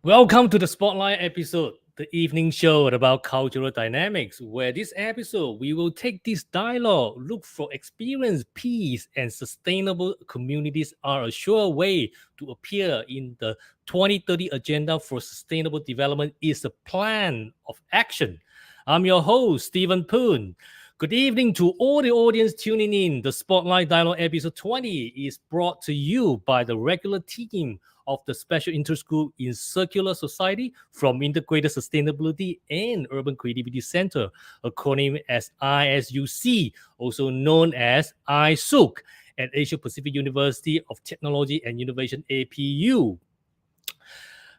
Welcome to the Spotlight episode, the evening show about cultural dynamics, where this episode we will take this dialogue, look for experience, peace, and sustainable communities are a sure way to appear in the 2030 Agenda for Sustainable Development is a plan of action. I'm your host, Stephen Poon. Good evening to all the audience tuning in. The Spotlight Dialogue episode 20 is brought to you by the regular team of the Special Interest Group in Circular Society from Integrated Sustainability and Urban Creativity Center, acronym as ISUC, also known as ISUC, at Asia Pacific University of Technology and Innovation, APU.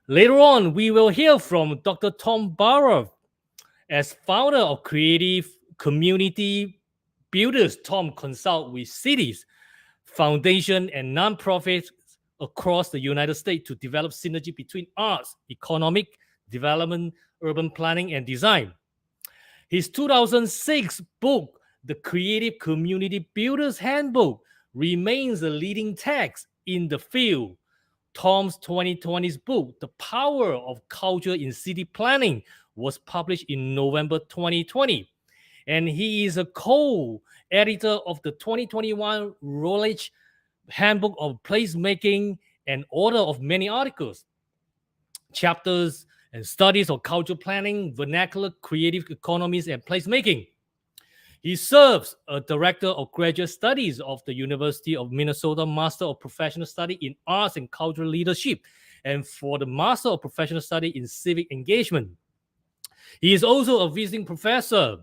Later on, we will hear from Dr. Tom Barra. As founder of Creative Community Builders, Tom consults with cities, foundations, and nonprofits across the United States to develop synergy between arts, economic development, urban planning, and design. His 2006 book, The Creative Community Builders Handbook, remains a leading text in the field. Tom's 2020 book, The Power of Culture in City Planning, was published in November 2020. And he is a co-editor of the 2021 Routledge Handbook of Placemaking and author of many articles. chapters and studies of cultural planning, vernacular creative economies, and placemaking. He serves as Director of Graduate Studies of the University of Minnesota Master of Professional Study in Arts and Cultural Leadership, and for the Master of Professional Study in Civic Engagement. He is also a visiting professor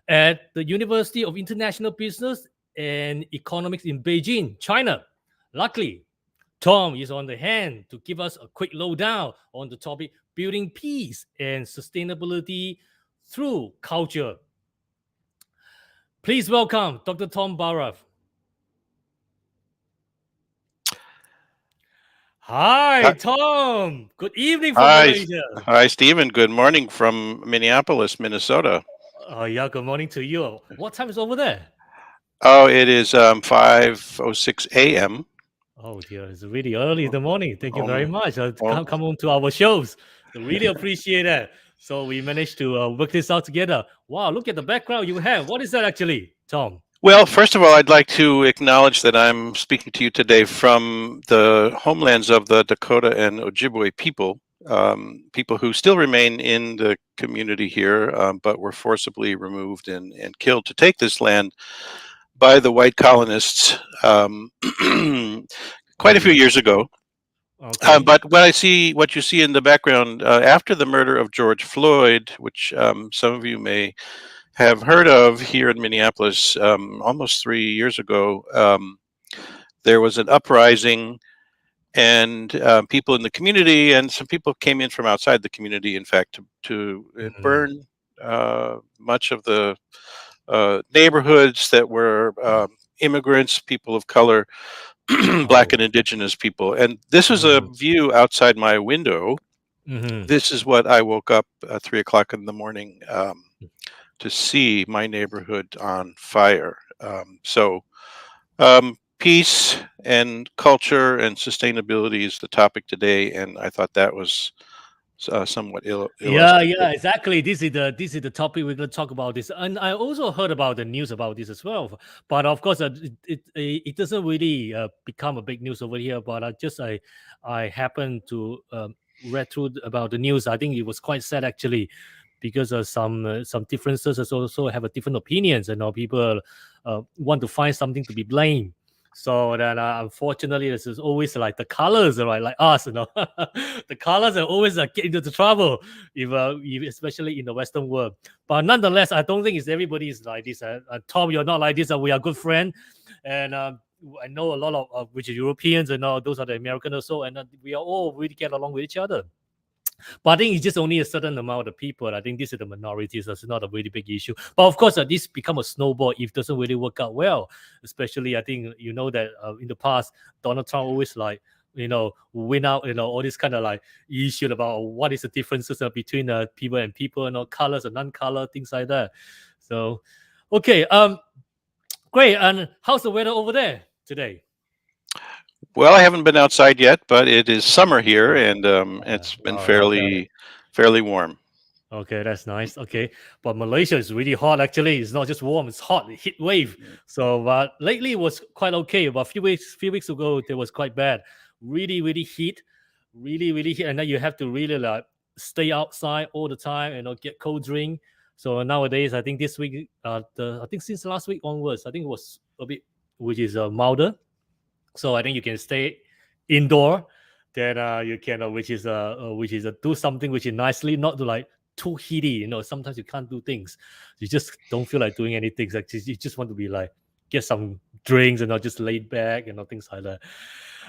at the University of International Business and Economics in Beijing, China. Luckily, Tom is on the hand to give us a quick lowdown on the topic building peace and sustainability through culture. Please welcome Dr. Tom Barav. Hi, Tom. Good evening from Malaysia. Hi, Stephen. Good morning from Minneapolis, Minnesota. Oh, yeah, good morning to you. What time is over there? Oh, it is 5:06 a.m. Oh, dear, it's really early in the morning. Thank you very much. Come on to our shows. So really appreciate that. So we managed to work this out together. Wow, look at the background you have. What is that actually, Tom? Well, first of all, I'd like to acknowledge that I'm speaking to you today from the homelands of the Dakota and Ojibwe people, people who still remain in the community here, but were forcibly removed and killed to take this land by the white colonists quite a few years ago. Okay. But what you see in the background after the murder of George Floyd, which some of you may have heard of here in Minneapolis, almost 3 years ago, there was an uprising, and people in the community and some people came in from outside the community, in fact, to burn much of the neighborhoods that were immigrants, people of color, Black and Indigenous people. And this was a view outside my window. This is what I woke up at 3 o'clock in the morning to see, my neighborhood on fire. Peace and culture and sustainability is the topic today, and I thought that was somewhat illustrative. Yeah, exactly. This is the topic we're going to talk about this, and I also heard about the news about this as well. But of course, it doesn't really become a big news over here. But I happened to read through about the news. I think it was quite sad actually, because some differences also have a different opinions, and people want to find something to be blamed. So then, unfortunately, this is always like the colors, right? Like us, the colors are always get into the trouble, if especially in the Western world. But nonetheless, I don't think it's everybody is like this. Tom, you're not like this. We are good friends, and I know a lot of which are Europeans, and those are the Americans also, and we are all really get along with each other. But I think it's just only a certain amount of people. I think this is the minority, so it's not a really big issue. But of course, this become a snowball if it doesn't really work out well. Especially, I think that in the past, Donald Trump always win out, all this kind of like issue about what is the differences between people and people, colors and non-color, things like that. So, okay, great. And how's the weather over there today? Well, I haven't been outside yet, but it is summer here, and it's been fairly warm. Okay, that's nice. Okay, but Malaysia is really hot. Actually, it's not just warm; it's hot. Heat wave. So, but lately it was quite okay. But a few weeks ago, it was quite bad. Really heat, really heat, and then you have to really like stay outside all the time and get cold drink. So nowadays, I think this week, I think since last week onwards, I think it was a bit, which is milder. So I think you can stay indoor. Then you can, which is do something which is nicely, not to like too heaty. Sometimes you can't do things. You just don't feel like doing anything. Like you just want to be like get some drinks and not just laid back and things like that.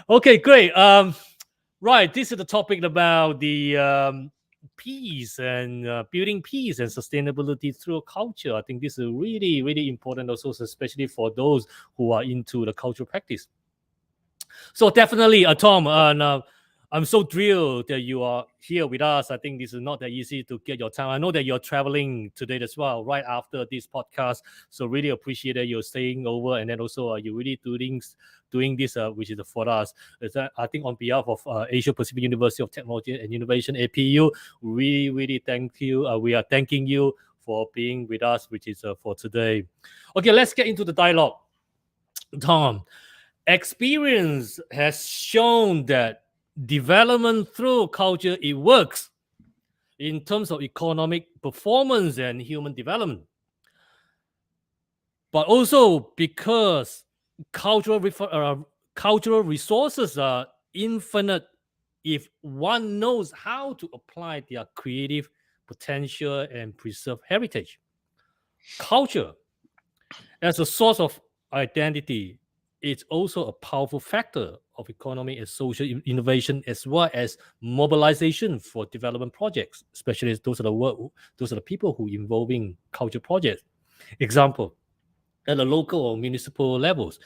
Okay, great. Right, this is the topic about the peace and building peace and sustainability through culture. I think this is really important also, especially for those who are into the cultural practice. So definitely, Tom, I'm so thrilled that you are here with us. I think this is not that easy to get your time. I know that you're traveling today as well, right after this podcast. So really appreciate that you're staying over, and then also you're really doing this, which is for us. I think on behalf of Asia Pacific University of Technology and Innovation (APU), we really thank you. We are thanking you for being with us, which is for today. Okay, let's get into the dialogue, Tom. Experience has shown that development through culture, it works in terms of economic performance and human development. But also because cultural resources are infinite if one knows how to apply their creative potential and preserve heritage. Culture, as a source of identity, it's also a powerful factor of economic and social innovation as well as mobilization for development projects, especially as those are the people who involving culture projects. Example, at the local or municipal levels,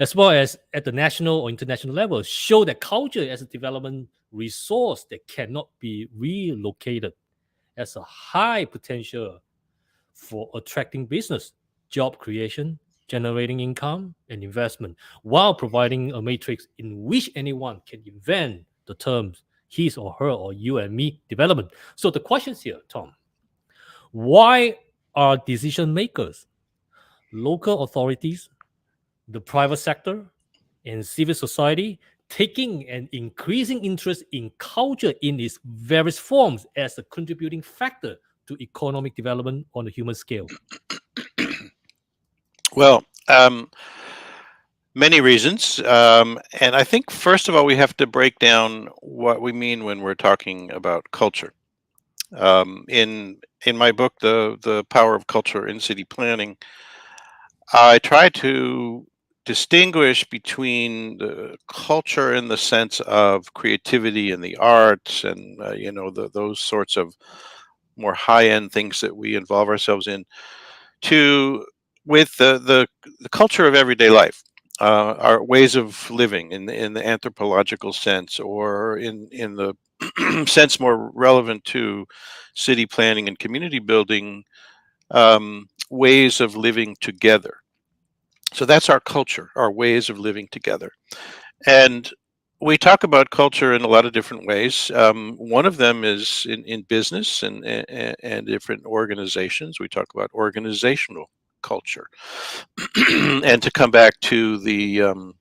as well as at the national or international level, show that culture as a development resource that cannot be relocated, has a high potential for attracting business, job creation, generating income and investment, while providing a matrix in which anyone can invent the terms his or her or you and me development. So the questions here, Tom, why are decision makers, local authorities, the private sector, and civil society taking an increasing interest in culture in its various forms as a contributing factor to economic development on a human scale? Well, many reasons. And I think, first of all, we have to break down what we mean when we're talking about culture. In my book, The Power of Culture in City Planning, I try to distinguish between the culture in the sense of creativity and the arts and, those sorts of more high-end things that we involve ourselves in, to with the culture of everyday life, our ways of living in the anthropological sense, or in the sense more relevant to city planning and community building, ways of living together. So that's our culture, our ways of living together. And we talk about culture in a lot of different ways. One of them is in business and different organizations. We talk about organizational culture. And to come back to the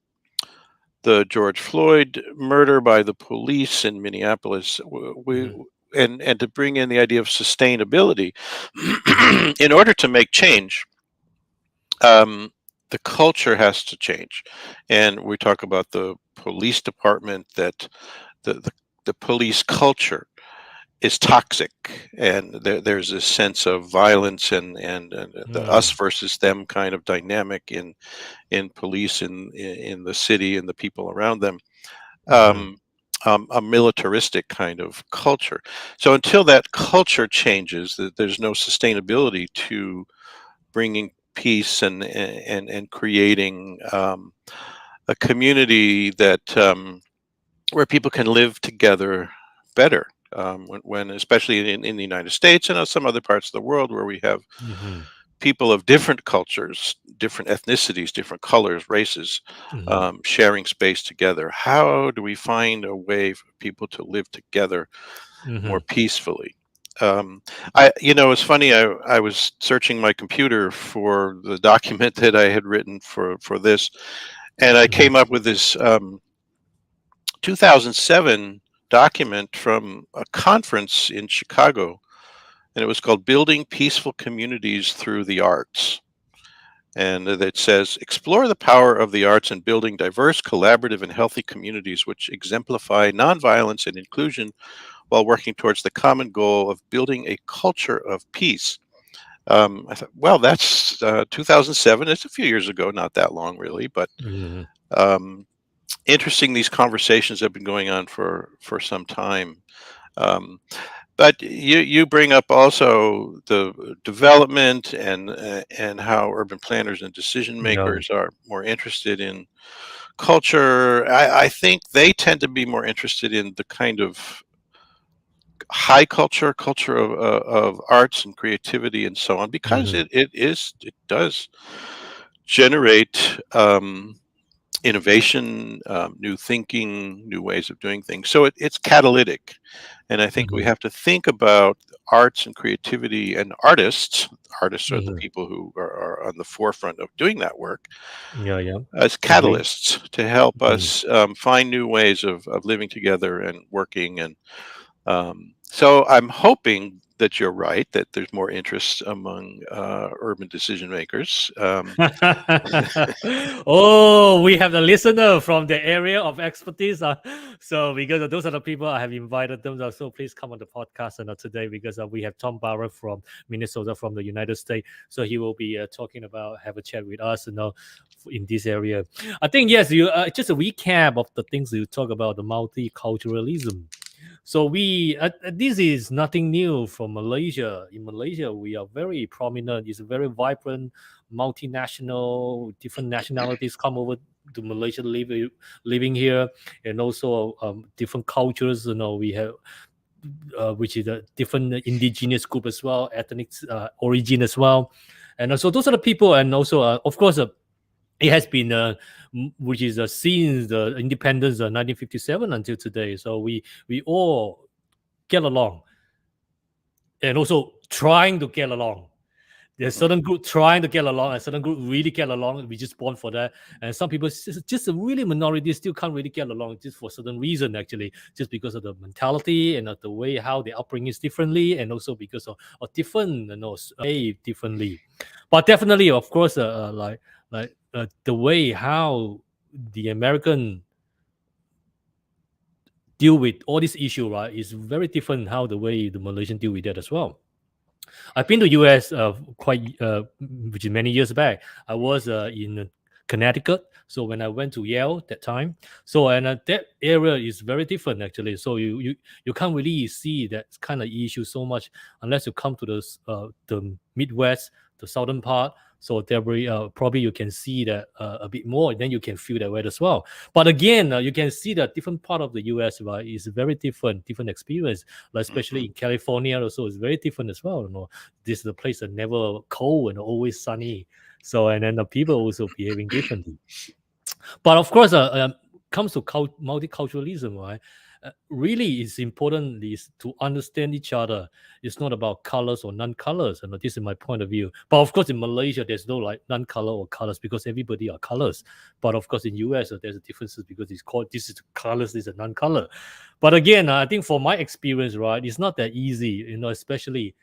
George Floyd murder by the police in Minneapolis, Mhm. and to bring in the idea of sustainability, in order to make change, um, the culture has to change. And we talk about the police department, that the police culture is toxic, and there's a sense of violence and the us Mm. versus them kind of dynamic in police in the city and the people around them. Mhm. um, a militaristic kind of culture. So until that culture changes, there's no sustainability to bringing peace and creating a community that where people can live together better. When especially in the United States and some other parts of the world where we have Mhm. people of different cultures, different ethnicities, different colors, races, Mhm. sharing space together. How do we find a way for people to live together more Mhm. peacefully? It's funny. I was searching my computer for the document that I had written for this, and I Mhm. came up with this 2007 document from a conference in Chicago, and it was called "Building Peaceful Communities Through the Arts." And it says, explore the power of the arts in building diverse, collaborative, and healthy communities which exemplify nonviolence and inclusion while working towards the common goal of building a culture of peace. I thought, well, that's 2007. It's a few years ago, not that long, really, but Mhm. um, interesting. These conversations have been going on for some time. Um, but you bring up also the development and how urban planners and decision Yeah. makers are more interested in culture. I think they tend to be more interested in the kind of high culture of arts and creativity and so on, because Mhm. it does generate innovation, new thinking, new ways of doing things. So it's catalytic. And I think we Mhm. have to think about arts and creativity and artists. Artists are the Mhm. people who are on the forefront of doing that work Yeah, yeah. as Agree. catalysts to help Mhm. us find new ways of living together and working. And so I'm hoping that you're right, that there's more interest among urban decision makers. Oh, we have a listener from the area of expertise. So because those are the people I have invited them. So please come on the podcast today because we have Tom Barrett from Minnesota, from the United States. So he will be talking about, have a chat with us, in this area. I think yes, you just a recap of the things you talk about the multiculturalism. So this is nothing new from Malaysia. In Malaysia, we are very prominent. It's a very vibrant, multinational, different nationalities come over to Malaysia living here, and also different cultures. We have which is a different indigenous group as well, ethnic origin as well, and so those are the people, and also of course. It has been which is since the independence 1957 until today, so we all get along, and also trying to get along. There's Mhm. certain group trying to get along, and certain group really get along. We just born for that, and some people just a really minority still can't really get along just for certain reason. Actually, just because of the mentality and of the way how the upbringing is differently, and also because of different, behave differently. But definitely, of course, the way how the American deal with all this issue, right, is very different how the way the Malaysian deal with that as well. I've been to US quite which is many years back. I was in Connecticut. So when I went to Yale that time, so and that area is very different actually. So you can't really see that kind of issue so much unless you come to the Midwest, the southern part. So there probably you can see that a bit more, and then you can feel that way as well. But again, you can see that different part of the US, right, is very different experience. Like especially Mhm. in California, also is very different as well. This is a place that never cold and always sunny. So and then the people also behaving differently. But of course, comes to multiculturalism, right? Really, it's important is to understand each other. It's not about colors or non-colors, and this is my point of view. But of course, in Malaysia, there's no like non-color or colors because everybody are colors. But of course, in US, there's a differences because it's called this is colors, this is a non-color. But again, I think for my experience, right, it's not that easy. Especially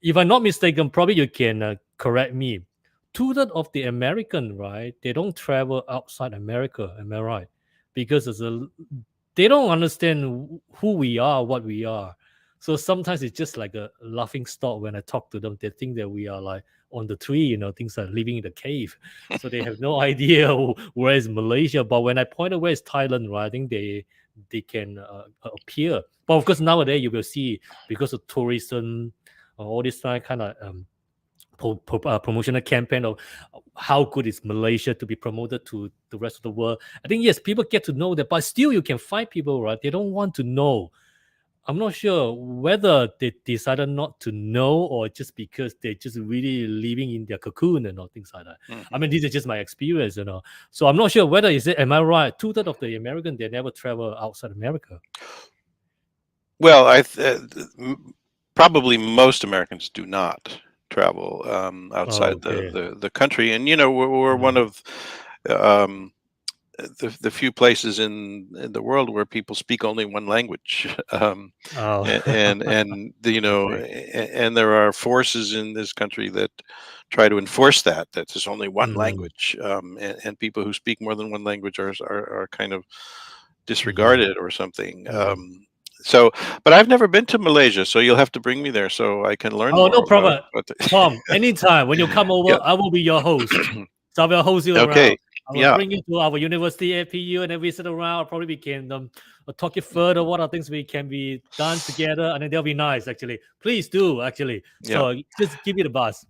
if I'm not mistaken, probably you can correct me. Two-thirds of the American, right? They don't travel outside America. Am I right? Because they don't understand who we are, what we are. So sometimes it's just like a laughing stock when I talk to them. They think that we are like on the tree, things like living in the cave. So they have no idea where is Malaysia. But when I point out where is Thailand, right? I think they can appear. But of course, nowadays you will see because of tourism, all this kind of promotional campaign of how good is Malaysia to be promoted to the rest of the world. I think yes, people get to know that, but still you can find people, right? They don't want to know. I'm not sure whether they decided not to know or just because they're just really living in their cocoon and all things like that. I Mhm. mean, this is just my experience. So I'm not sure whether is it. Am I right? Two-thirds of the American they never travel outside America. Well, probably most Americans do not travel outside Okay. the country, and we're one Mm. of um, the few places in the world where people speak only one language, Oh, and agree. and there are forces in this country that try to enforce that there's only one Mm, language, and people who speak more than one language are kind of mhm, disregarded or something. mm. So, but I've never been to Malaysia, so you'll have to bring me there so I can learn Oh, more no about problem. what. Tom, anytime when you come Yeah. over, I will be your host. So I will host you Okay. around. I will Yeah. bring you to our university at PU and then we sit around. Probably we can talk it further. What are things we can be done together? And then they'll be nice, actually. Please do, actually. Yeah. So just give me the buzz.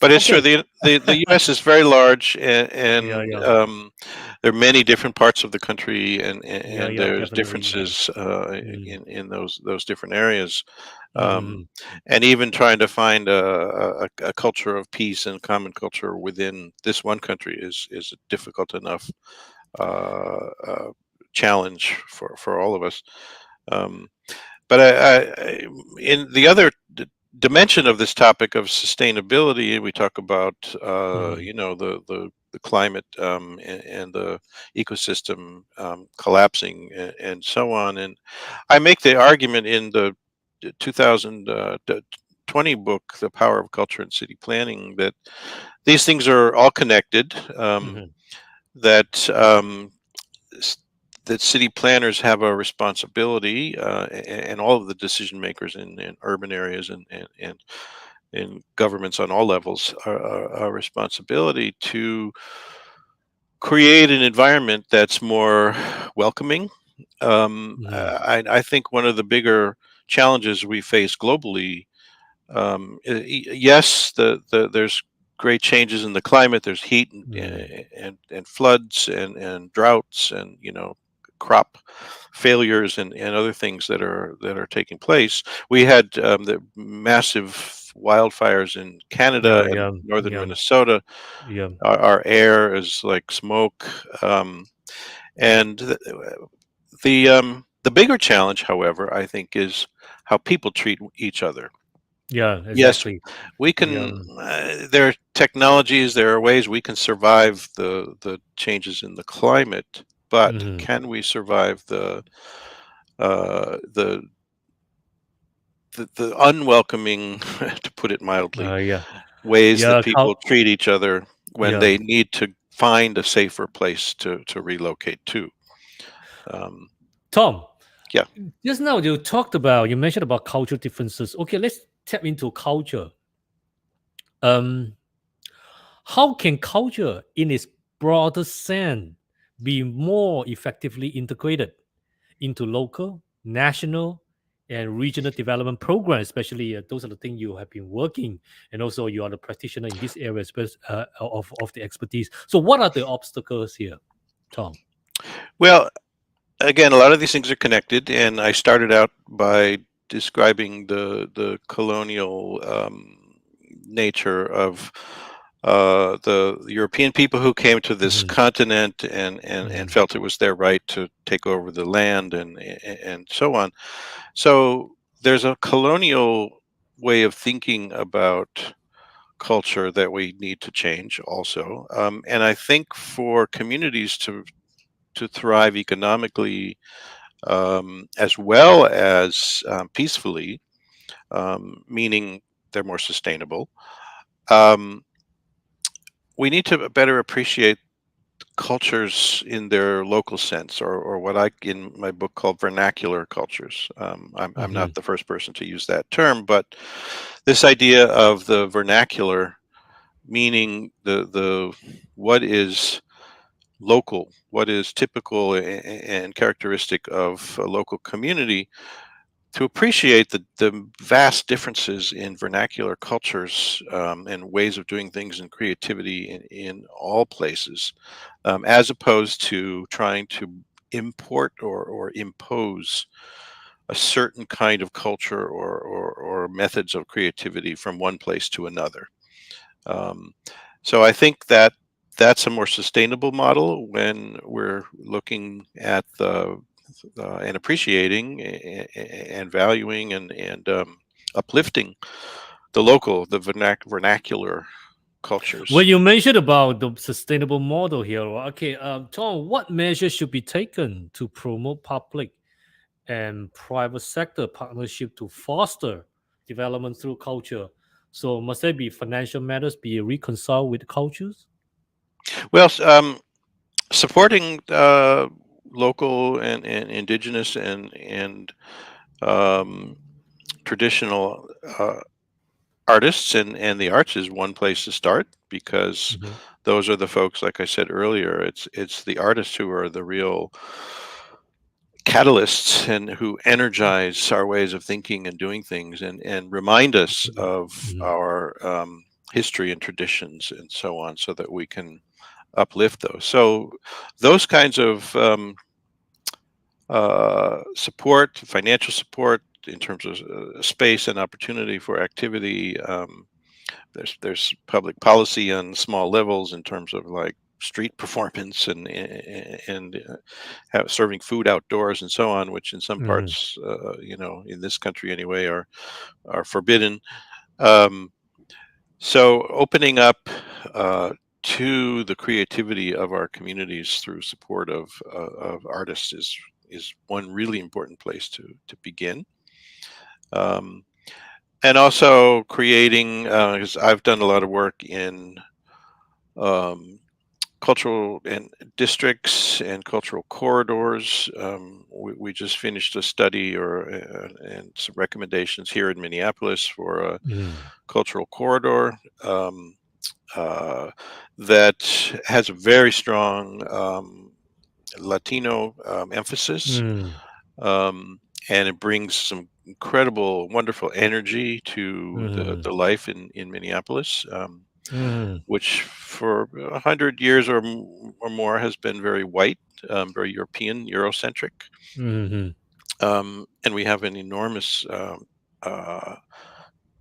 But it's true. Okay. The U.S. is very large, Yeah, and yeah, there are many different parts of the country, yeah, and yeah, there's definitely. Yeah. differences Mm, in those different areas. Um, mhm, and even trying to find a culture of peace and common culture within this one country is a difficult enough uh, challenge for all of us. Um, but in the other dimension of this topic of sustainability, we talk about mhm, the climate and the ecosystem collapsing and so on. And I make the argument in the 2020 book, The Power of Culture and City Planning, that these things are all connected. mhm, That that city planners have a responsibility, and all of the decision makers in urban areas and in governments on all levels are a responsibility to create an environment that's more welcoming. mhm, I think one of the bigger challenges we face globally, yes, there's great changes in the climate. There's heat mhm. and floods and droughts and crop failures and other things that are taking place. We had the massive wildfires in Canada Yeah, and yeah, northern yeah, Minnesota. yeah, Our air is like smoke, and the bigger challenge, however, I think, is how people treat each other. yeah, Yes, exactly. we Yeah, can. There are technologies, there are ways we can survive the changes in the climate, but mhm. can we survive uh, the the unwelcoming, to put it mildly, Yeah, ways that yeah, people treat each other when yeah. they need to find a safer place to relocate to? Um, Tom, yeah. just now you mentioned about cultural differences. Okay, let's tap into culture. Um, how can culture, in its broader sense, be more effectively integrated into local, national, and regional development programs? Especially those are the things you have been working, and also you are the practitioner in this area of the expertise. So, what are the obstacles here, Tom? Well, again, a lot of these things are connected, and I started out by describing the colonial nature of the European people who came to this Hmm. continent and Hmm. felt it was their right to take over the land and so on. So there's a colonial way of thinking about culture that we need to change also. And I think for communities to thrive economically, as well as peacefully, meaning they're more sustainable. Um, we need to better appreciate cultures in their local sense, or what I in my book call vernacular cultures. I'm Hmm. not the first person to use that term, but this idea of the vernacular, meaning the what is local, what is typical and characteristic of a local community, to appreciate the vast differences in vernacular cultures, and ways of doing things and creativity in all places, as opposed to trying to import or impose a certain kind of culture or methods of creativity from one place to another. Um, so I think that that's a more sustainable model when we're looking at the and appreciating and valuing and uplifting the local, the vernacular Well, cultures. you mentioned about the sustainable model here. Okay, Tom, what measures should be taken to promote public and private sector partnership to foster development through culture? So, must there be financial matters be reconciled with cultures? Well, supporting local and indigenous and um, traditional artists and the arts is one place to start, because Mhm, those are the folks, like I said earlier, it's the artists who are the real catalysts and who energize our ways of thinking and doing things and remind us mhm, of mhm, our history and traditions and so on, so that we can uplift those. So those kinds of support, financial support in terms of space and opportunity for activity. There's public policy on small levels in terms of like street performance and serving food outdoors and so on, which in some Mm, parts, in this country anyway, are forbidden. Um, so opening up to the creativity of our communities through support of artists is one really important place to begin. Um, and also creating, because I've done a lot of work in um, cultural and districts and cultural corridors. We just finished a study and some recommendations here in Minneapolis for a mm, cultural corridor uh, that has a very strong Latino emphasis. mm, Um, and it brings some incredible, wonderful energy to the mm, life in Minneapolis, mm, which for 100 years or more has been very white, very European, Eurocentric. mm, And we have an enormous uh,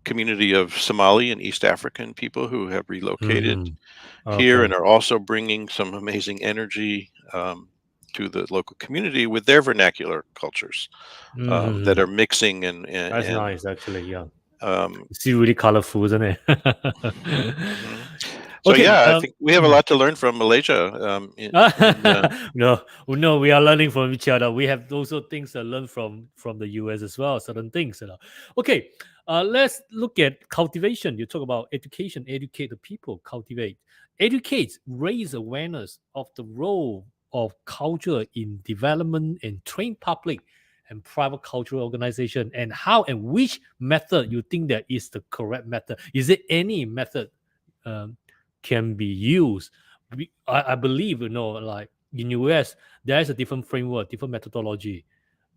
community of Somali and East African people who have relocated mm. here and Okay. are also bringing some amazing energy to the local community with their vernacular cultures that Mm, are mixing and and, that's and nice, actually. Yeah, um, it's still really colorful, isn't it? mhm. So Okay. yeah, I think we have a Mm. lot to learn from Malaysia. No, no, we are learning from each other. We have also things to learn from the US as well. Certain things. Okay, let's look at cultivation. You talk about education, educate the people, cultivate, educate, raise awareness of the role of culture in development and train public and private cultural organization, and how and which method you think that is the correct method. Is it any method um, can be used? I believe, like in US, there is a different framework, different methodology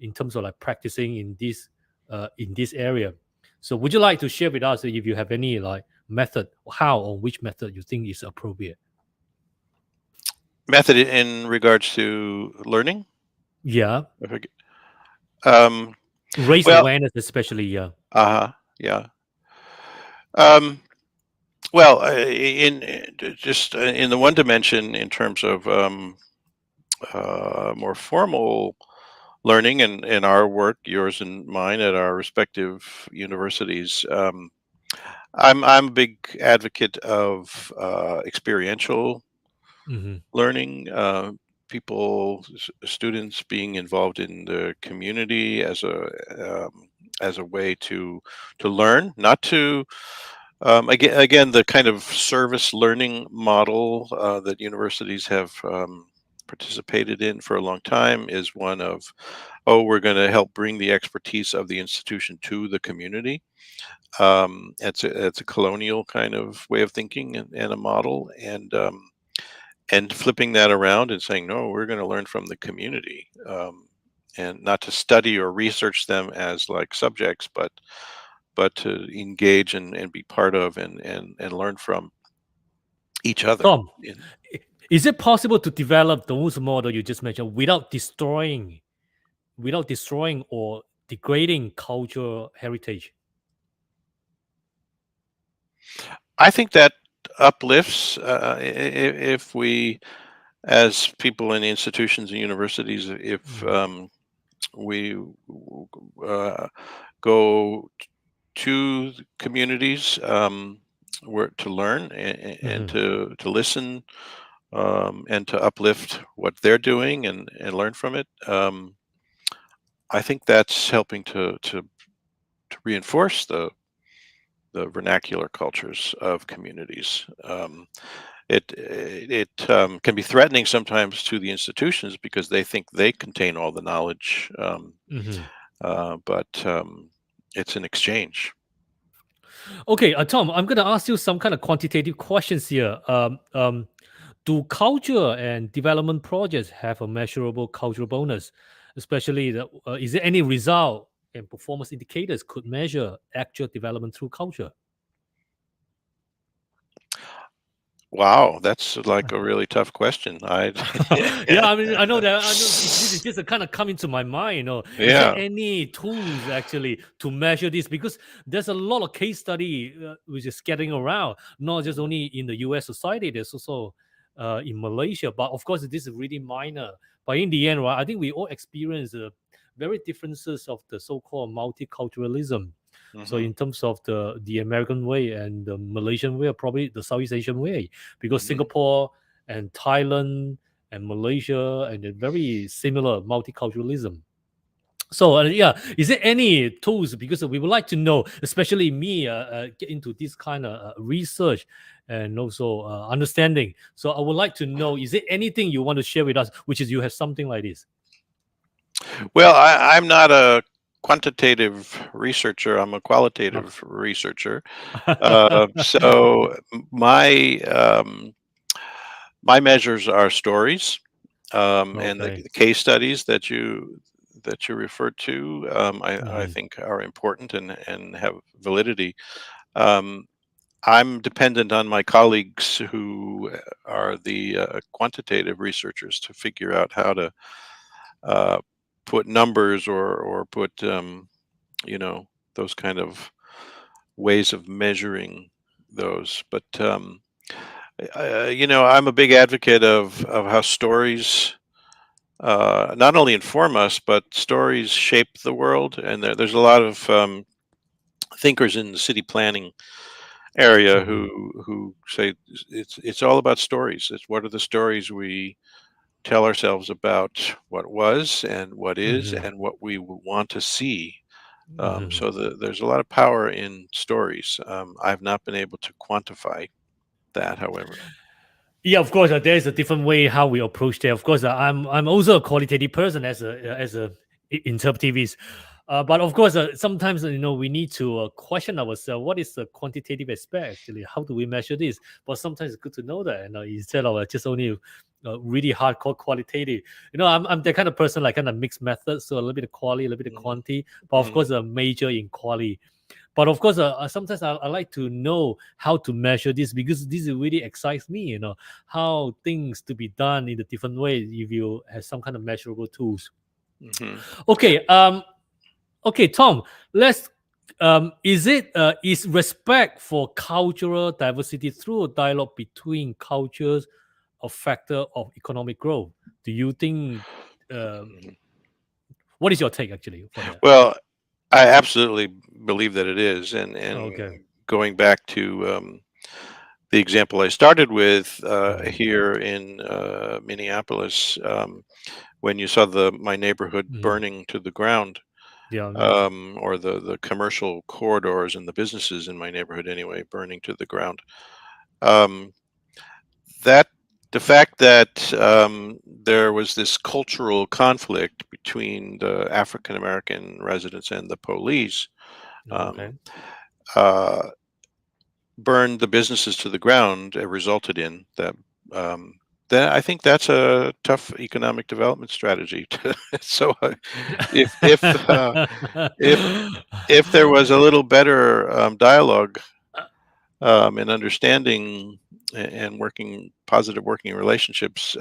in terms of like practicing in this area. So would you like to share with us if you have any like method, how or which method you think is appropriate? Method in regards to learning. Yeah, I forget. Um, raise well, awareness, especially. Yeah. yeah. Um, well, just in the one dimension, in terms of more formal learning and our work, yours and mine, at our respective universities. I'm a big advocate of experiential Hmm. learning. Students being involved in the community as a way to learn, not to again, the kind of service learning model that universities have participated in for a long time is one of, oh, we're going to help bring the expertise of the institution to the community. It's a colonial kind of way of thinking and a model, and flipping that around and saying, no, we're going to learn from the community, and not to study or research them as like subjects, but to engage and be part of and learn from each other. Tom, is it possible to develop those model you just mentioned without destroying or degrading cultural heritage? I think that uplifts if we, as people in institutions and universities, if Mm, we uh, go to the communities where to learn and mhm. to listen, and to uplift what they're doing and learn from it. I think that's helping to reinforce the vernacular cultures of communities. It can be threatening sometimes to the institutions because they think they contain all the knowledge, Mhm. but it's an exchange. Okay, Tom, I'm going to ask you some kind of quantitative questions here. Do culture and development projects have a measurable cultural bonus? Especially, is there any result and performance indicators could measure actual development through culture? Wow, that's like a really tough question. I Yeah, I mean, I know that. I know this is just a kind of coming to my mind. Is there yeah. any tools actually to measure this? Because there's a lot of case study which is getting around, not just Mhm, only in the U.S. society. There's also in Malaysia, but of course, this is really minor. But in the end, right, I think we all experience very differences of the so-called multiculturalism. So mhm, in terms of the American way and the Malaysian way, or probably the Southeast Asian way, because mhm. Singapore and Thailand and Malaysia and a very similar multiculturalism. So yeah, is there any tools? Because we would like to know, especially me, get into this kind of research and also understanding. So I would like to know, is there anything you want to share with us, which is you have something like this? Well, I'm not a quantitative researcher. I'm a qualitative researcher. So my measures are stories, and Okay. the case studies that you referred to. I Mhm, think are important and have validity. Um, I'm dependent on my colleagues who are the quantitative researchers to figure out how to uh, put numbers or put you know those kind of ways of measuring those. But I'm a big advocate of how stories not only inform us, but stories shape the world. And there's a lot of thinkers in the city planning area mhm, who say it's all about stories. It's what are the stories we tell ourselves about what was and what is mhm, and what we want to see. mhm. There's a lot of power in stories. I've not been able to quantify that, however. Yeah, of course, there's a different way how we approach that. Of course, I'm also a qualitative person as a interpretivist, but of course, sometimes we need to question ourselves. What is the quantitative aspect actually? How do we measure this? But sometimes it's good to know that, instead of just only really hardcore qualitative. I'm the kind of person like kind of mixed methods, so a little bit of quality, a little bit of Hmm. quantity, but of Hmm. course, a major in quality. But of course, sometimes I like to know how to measure this because this really excites me. How things to be done in a different way if you have some kind of measurable tools. Hmm. Okay, okay, Tom. Let's. Is respect for cultural diversity through a dialogue between cultures a factor of economic growth? Do you think? Um, what is your take actually for that? Well, I absolutely believe that it is, and Okay. going back to the example I started with Mhm. here in Minneapolis, when you saw the my neighborhood Mhm. burning to the ground, Yeah. Yeah. or the commercial corridors and the businesses in my neighborhood anyway burning to the ground. Um, that the fact that there was this cultural conflict between the African American residents and the police Okay. um, uh, burned the businesses to the ground, resulted in that. Um, then I think that's a tough economic development strategy. So if if uh, if if there was a little better dialogue and understanding and working positive working relationships,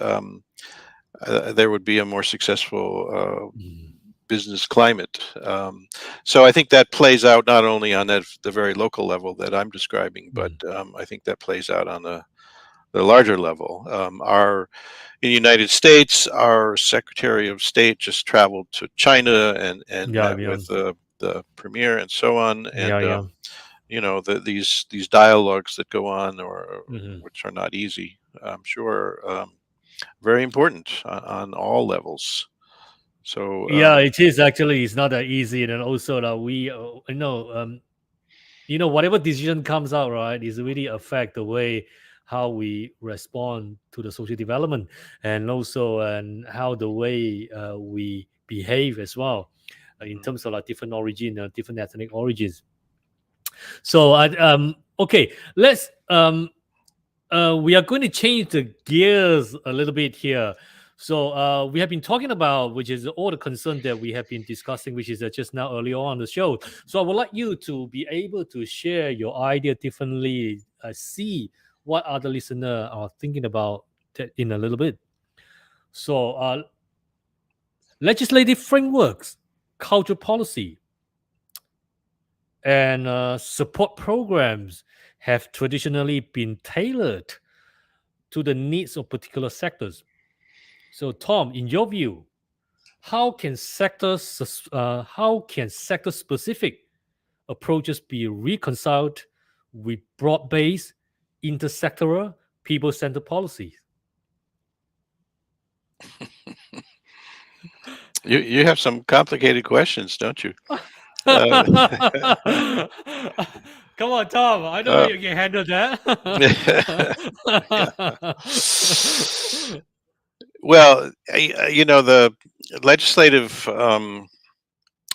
there would be a more successful Mm, business climate. So I think that plays out not only on the very local level that I'm describing, but mm. I think that plays out on the larger level. In the United States, our Secretary of State just traveled to China and Yeah, met yeah, with the premier and so on. yeah, And yeah. these dialogues that go on, or Mhm. which are not easy, I'm sure, very important on all levels. So Yeah, it is actually. It's not that easy, and then also that we, whatever decision comes out, right, is really affect the way how we respond to the social development, and also and how the way we behave as well, in mhm. terms of like different origin, different ethnic origins. So, okay, let's we are going to change the gears a little bit here. So we have been talking about, which is all the concern that we have been discussing, which is just now earlier on the show. So I would like you to be able to share your idea differently, see what other listener are thinking about that in a little bit. So, legislative frameworks, cultural policy, and support programs have traditionally been tailored to the needs of particular sectors. So, Tom, in your view, how can sector specific approaches be reconciled with broad-based, intersectoral, people-centered policies? You have some complicated questions, don't you? Uh, Come on, Tom. I know uh, you can handle that. yeah. Well, the legislative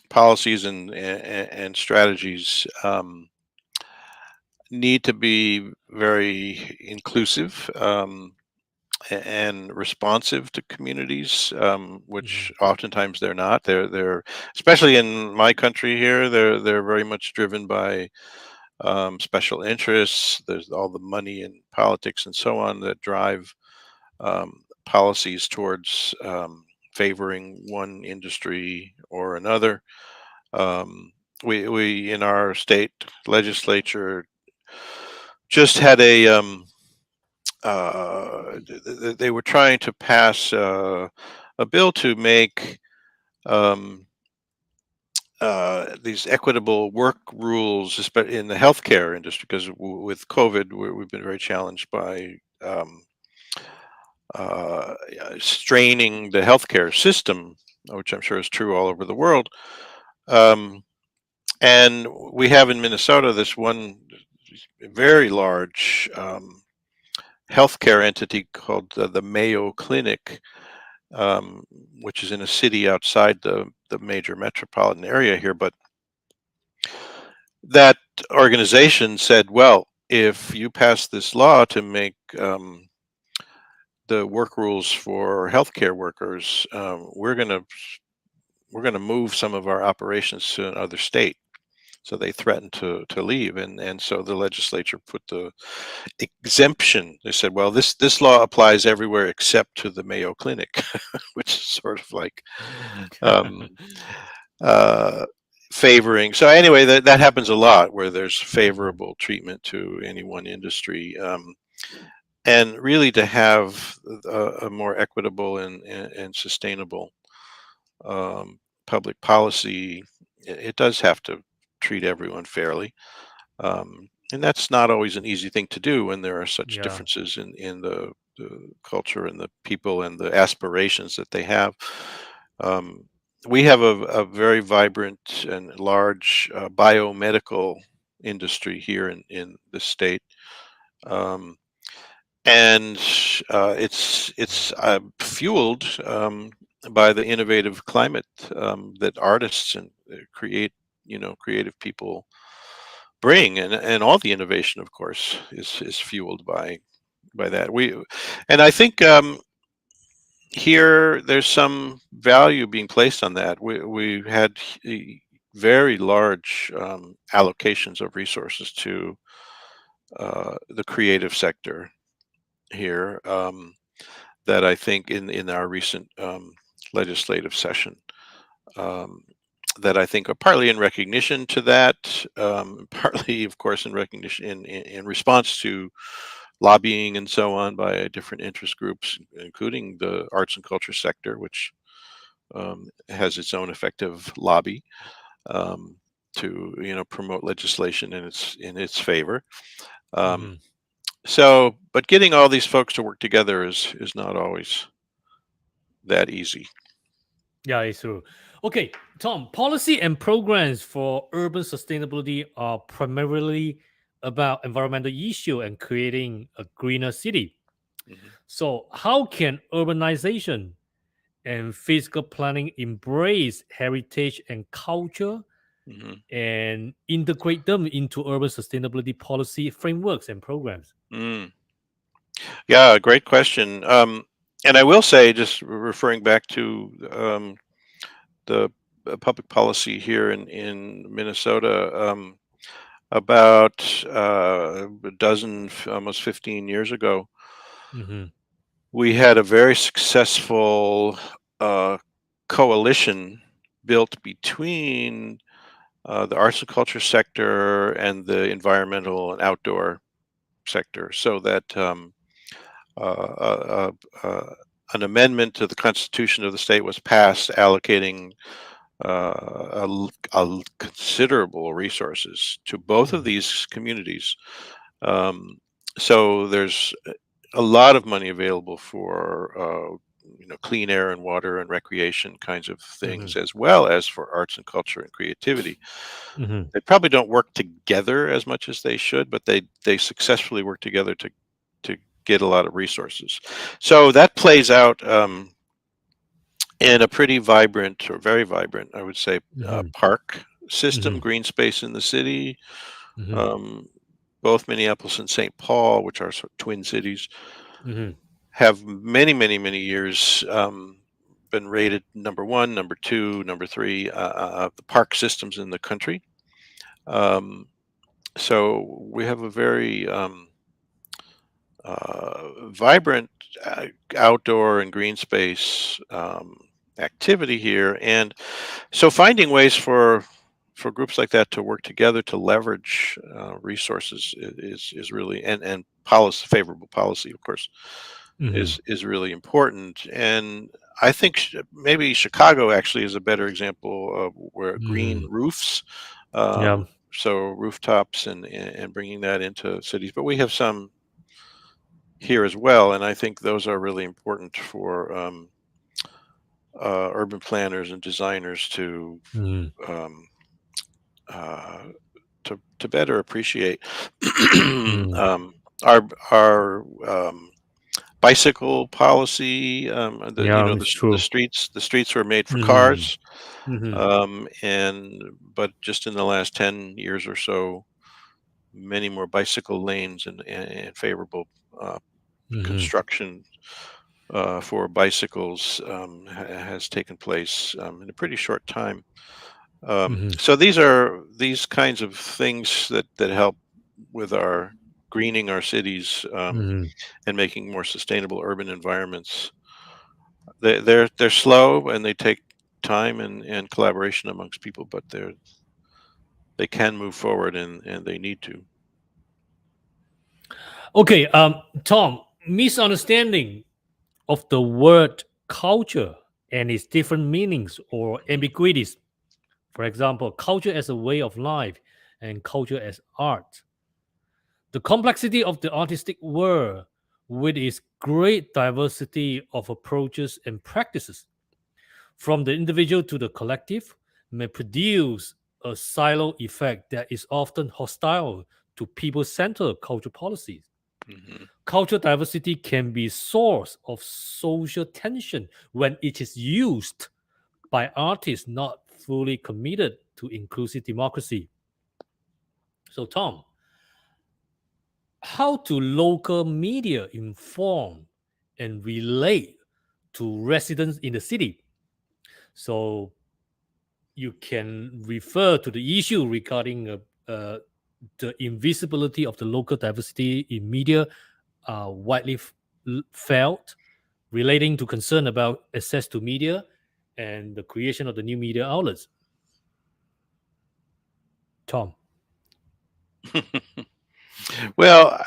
policies and strategies need to be very inclusive and responsive to communities, which Mhm. oftentimes they're not. They're especially in my country here. They're very much driven by special interests. There's all the money and politics and so on that drive policies towards favoring one industry or another. Um, we in our state legislature just had they were trying to pass a bill to make um, these equitable work rules, especially in the healthcare industry, because with COVID, we've been very challenged by straining the healthcare system, which I'm sure is true all over the world. Um, and we have in Minnesota this one very large healthcare entity called the Mayo Clinic, um, which is in a city outside the major metropolitan area here. But that organization said, well, if you pass this law to make the work rules for healthcare workers, we're going to move some of our operations to another state. So they threatened to leave, and so the legislature put the exemption. They said, well, this law applies everywhere except to the Mayo Clinic, which is sort of like um, uh, favoring. So anyway, that happens a lot where there's Mhm. favorable treatment to any one industry. And really to have a more equitable and sustainable um, public policy, it does have to treat everyone fairly. And that's not always an easy thing to do when there are such Yeah. differences in the culture and the people and the aspirations that they have. Um, we have a very vibrant and large biomedical industry here in the state. Um, and it's fueled by the innovative climate that artists and creative people bring, and all the innovation, of course, is fueled by that. And I think here there's some value being placed on that. We had very large allocations of resources to the creative sector here, that I think in our recent legislative session, um, that I think are partly in recognition to that, partly, of course, in recognition in response to lobbying and so on by different interest groups, including the arts and culture sector, which has its own effective lobby um, to promote legislation in its favor. Um, Mhm. so, but getting all these folks to work together is not always that easy. Yeah, it's true. Okay, Tom, policy and programs for urban sustainability are primarily about environmental issue and creating a greener city. Mhm, So, how can urbanization and physical planning embrace heritage and culture mhm, and integrate them into urban sustainability policy frameworks and programs? mm. Yeah, great question. And I will say, just referring back to the public policy here in Minnesota, about a dozen, almost 15 years ago, Mm-hmm. we had a very successful uh, coalition built between the arts and culture sector and the environmental and outdoor sector, so that uh, uh, uh, an amendment to the Constitution of the state was passed allocating considerable resources to both of Mm-hmm. these communities. Um, so there's a lot of money available for clean air and water and recreation kinds of Mm-hmm. things, as well as for arts and culture and creativity. Mm-hmm. They probably don't work together as much as they should, but they successfully work together to get a lot of resources. So that plays out in a pretty vibrant, or very vibrant, I would say, Mm-hmm. park system, Mm-hmm. green space in the city. Mm-hmm. Um, both Minneapolis and St. Paul, which are sort of twin cities, Mm-hmm. have many, many, many years been rated number one, number two, number three of the park systems in the country. So we have a very vibrant outdoor and green space activity here, and so finding ways for groups like that to work together to leverage resources is really, and policy, favorable policy, of course, Mm-hmm. is really important. And I think maybe Chicago actually is a better example of where green Mm-hmm. roofs, Yeah. so rooftops and bringing that into cities. But we have some here as well, and I think those are really important for urban planners and designers Mm-hmm. um, uh, to better appreciate Mm-hmm. um, our bicycle policy. Yeah, it's true. The streets were made for Mm-hmm. cars, Mm-hmm. and but just in the last 10 years or so, many more bicycle lanes and favorable uh, Mm-hmm. construction for bicycles has taken place in a pretty short time. Mm-hmm. So these are these kinds of things that help with our greening our cities Mm-hmm. and making more sustainable urban environments. They're slow and they take time and collaboration amongst people, but they can move forward and they need to. Okay, Tom, misunderstanding of the word culture and its different meanings or ambiguities. For example, culture as a way of life and culture as art. The complexity of the artistic world, with its great diversity of approaches and practices, from the individual to the collective, may produce a silo effect that is often hostile to people-centered culture policies. Hmm. Cultural diversity can be source of social tension when it is used by artists not fully committed to inclusive democracy. So, Tom, how do local media inform and relate to residents in the city? So, you can refer to the issue regarding the invisibility of the local diversity in media widely felt, relating to concern about access to media and the creation of the new media outlets. Tom. Well,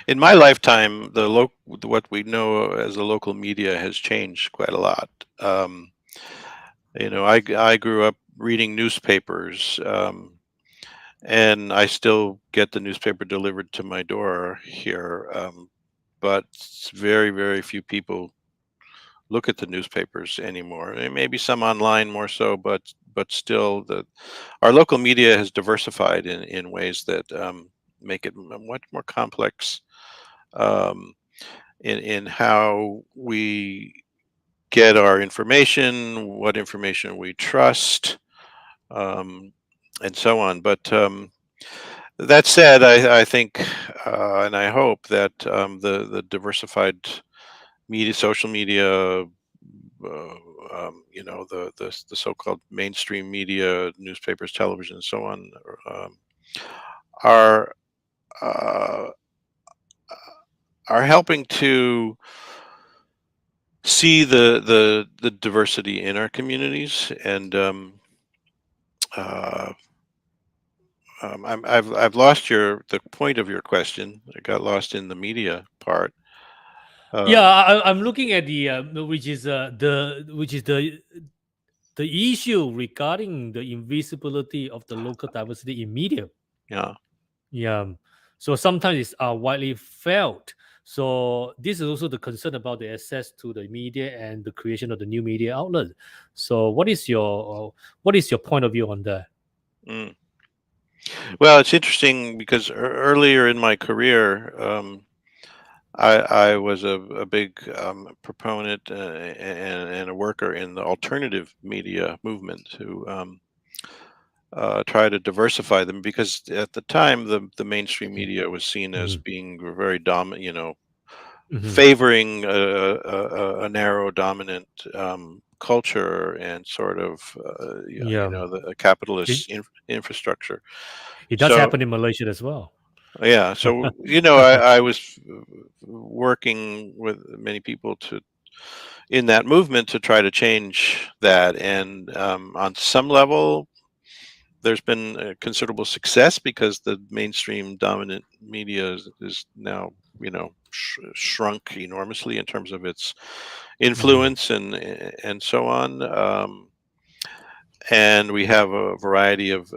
in my lifetime, what we know as the local media has changed quite a lot. Um, I grew up reading newspapers, and I still get the newspaper delivered to my door here. But very, very few people look at the newspapers anymore. Maybe some online more so, but still, our local media has diversified in ways that make it much more complex um, in how we get our information, what information we trust, um, and so on. But that said, I think and I hope that the diversified media, social media, the so-called mainstream media, newspapers, television, and so on, are uh, are helping to see the diversity in our communities, and uh, I've lost the point of your question. I got lost in the media part. Yeah, Um, I'm looking at the which is the issue regarding the invisibility of the local diversity in media. yeah. Yeah. So sometimes it's widely felt. So this is also the concern about the access to the media and the creation of the new media outlet. So what is your point of view on that? Mm. Well, it's interesting because earlier in my career, I was a big proponent and a worker in the alternative media movement to try to diversify them, because at the time the mainstream media was seen as Mhm, being very dominant, mhm. favoring a narrow dominant culture and sort of Yeah, the it, capitalist infrastructure. it does So happen in Malaysia as well. yeah, so I was working with many people to in that movement to try to change that, and on some level there's been considerable success because the mainstream dominant media is now shrunk enormously in terms of its Mhm, influence and so on. And we have a variety of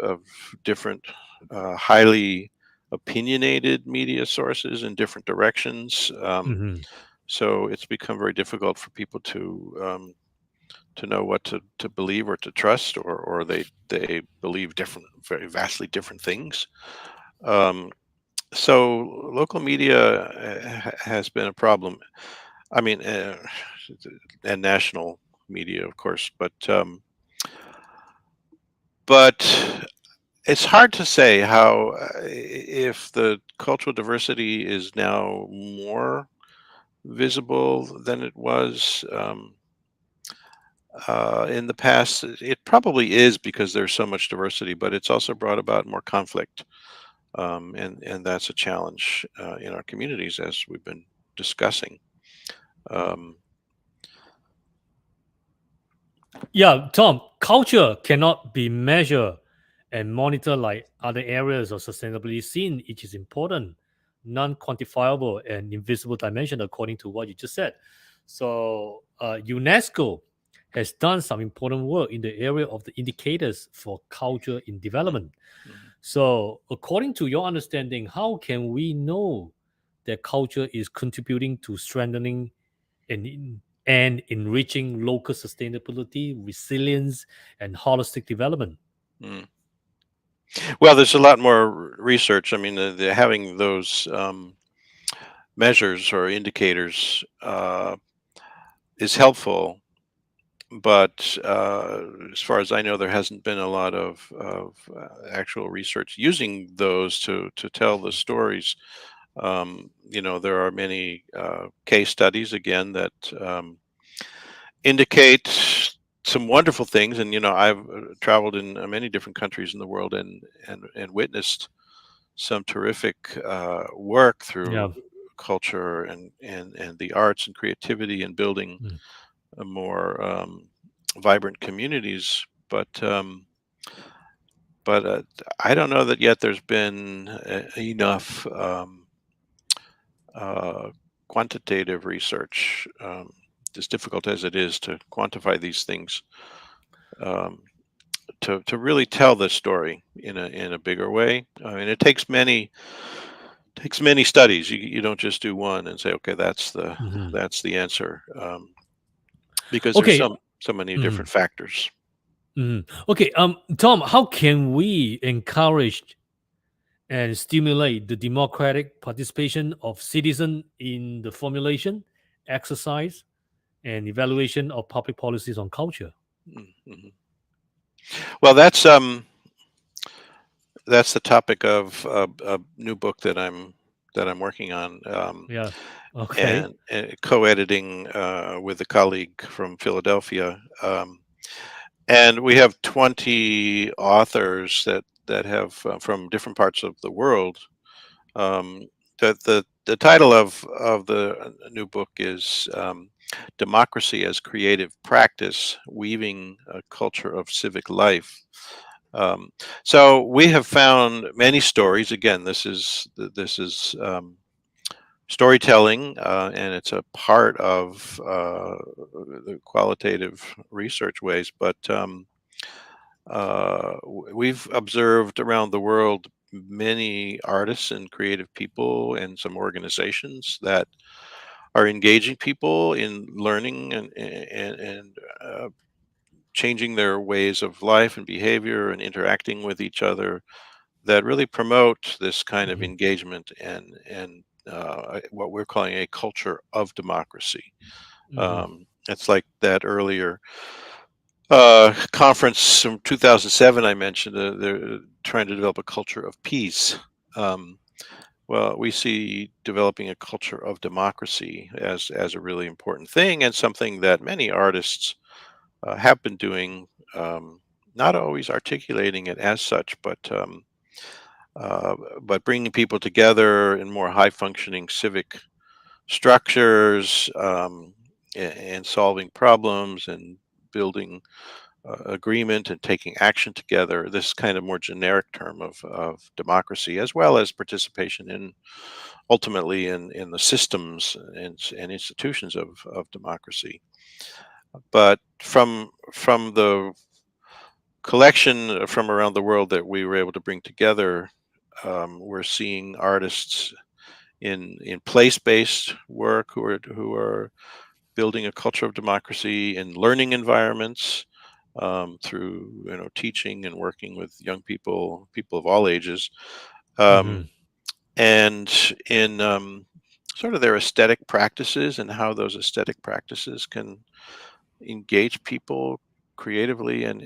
different highly opinionated media sources in different directions. mhm, So it's become very difficult for people to know what to believe or to trust, or they believe different, very vastly different things. Um, so local media has been a problem. I mean, and national media, of course, but it's hard to say how if the cultural diversity is now more visible than it was in the past. It probably is because there's so much diversity, but it's also brought about more conflict, and that's a challenge in our communities, as we've been discussing. Um, Yeah, Tom, culture cannot be measured and monitored like other areas of sustainability seen, which is important, non-quantifiable and invisible dimension, according to what you just said. So UNESCO has done some important work in the area of the indicators for culture in mm, development. mm, So according to your understanding, how can we know that culture is contributing to strengthening and enriching local sustainability, resilience, and holistic development? mm. Well, there's a lot more research. I mean, having those measures or indicators is helpful, but as far as I know, there hasn't been a lot of actual research using those to tell the stories. There are many case studies again that indicate some wonderful things, and I've traveled in many different countries in the world and witnessed some terrific work Yeah. through culture and the arts and creativity and building Mm. a more vibrant communities. But I don't know that yet there's been enough uh, quantitative research, as difficult as it is to quantify these things, um, to really tell this story in a bigger way. I mean, it takes many studies. You don't just do one and say, okay, Mhm. that's the answer, because there's Okay. so many Mhm. different factors. Mhm. Okay. Tom, how can we encourage and stimulate the democratic participation of citizens in the formulation, exercise, and evaluation of public policies on culture? Mhm. Well, that's the topic of a new book that I'm working on. Yeah. Okay. And co-editing with a colleague from Philadelphia. And we have 20 authors that that have from different parts of the world. Um, the title of the new book is "Democracy as Creative Practice: Weaving a Culture of Civic Life." Um, so we have found many stories. Again, this is storytelling, and it's a part of the qualitative research ways. But we've observed around the world many artists and creative people and some organizations that are engaging people in learning and changing their ways of life and behavior and interacting with each other that really promote this kind of Mhm, engagement and what we're calling a culture of democracy. mhm, It's like that earlier conference from 2007 I mentioned. They're trying to develop a culture of peace. Um, well, we see developing a culture of democracy as a really important thing and something that many artists have been doing, not always articulating it as such, uh, but bringing people together in more high functioning civic structures, and solving problems and building agreement and taking action together. This kind of more generic term of democracy, as well as participation in ultimately in the systems and institutions of democracy. But from the collection from around the world that we were able to bring together, we're seeing artists in place-based work who are building a culture of democracy in learning environments, through teaching and working with young people of all ages, um, mhm, and in sort of their aesthetic practices and how those aesthetic practices can engage people creatively and